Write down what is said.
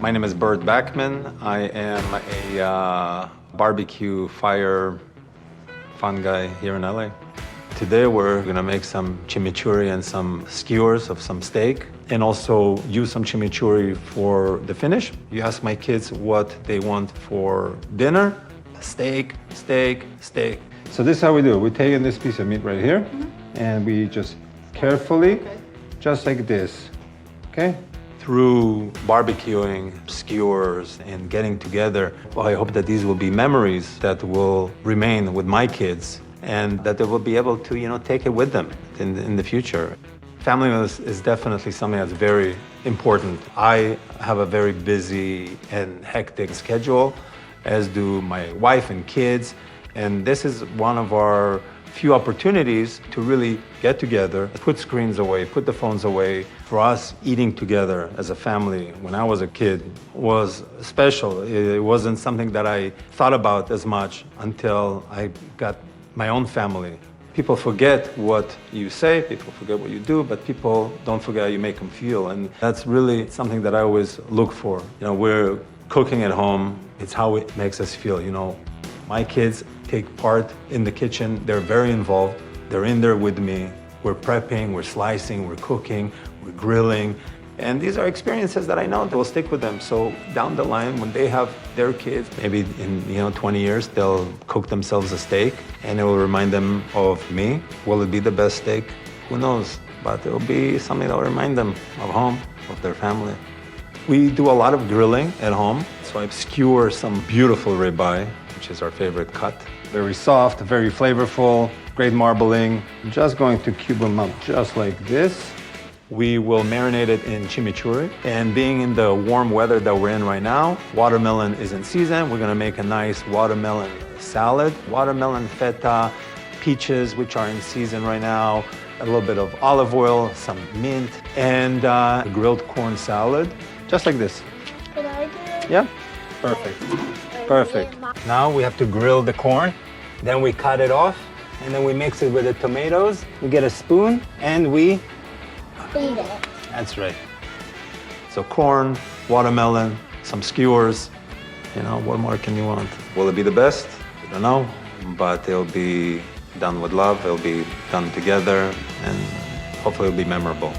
My name is Burt Bakman. I am a barbecue fire fun guy here in LA. Today we're gonna make some chimichurri and some skewers of some steak, and also use some chimichurri for the finish. You ask my kids what they want for dinner. Steak, steak, steak. So this is how we do it. We take in this piece of meat right here, and we just carefully, just like this, okay? Through barbecuing, skewers, and getting together, well, I hope that these will be memories that will remain with my kids and that they will be able to, take it with them in the future. Family is definitely something that's very important. I have a very busy and hectic schedule, as do my wife and kids, and this is one of our few opportunities to really get together, put screens away, put the phones away. For us, eating together as a family when I was a kid was special. It wasn't something that I thought about as much until I got my own family. People forget what you say, people forget what you do, but people don't forget how you make them feel. And that's really something that I always look for. We're cooking at home. It's how it makes us feel. My kids take part in the kitchen. They're very involved. They're in there with me. We're prepping, we're slicing, we're cooking, we're grilling. And these are experiences that I know that will stick with them. So down the line, when they have their kids, maybe in 20 years, they'll cook themselves a steak and it will remind them of me. Will it be the best steak? Who knows? But it will be something that will remind them of home, of their family. We do a lot of grilling at home. So I skewer some beautiful ribeye, which is our favorite cut. Very soft, very flavorful, great marbling. I'm just going to cube them up just like this. We will marinate it in chimichurri. And being in the warm weather that we're in right now, watermelon is in season. We're gonna make a nice watermelon salad. Watermelon feta, peaches, which are in season right now, a little bit of olive oil, some mint, and a grilled corn salad, just like this. Can I do it? Yeah, perfect. Perfect. Now we have to grill the corn, then we cut it off, and then we mix it with the tomatoes. We get a spoon, and we Eat it. That's right. So corn, watermelon, some skewers. What more can you want? Will it be the best? I don't know, but it'll be done with love. It'll be done together, and hopefully it'll be memorable.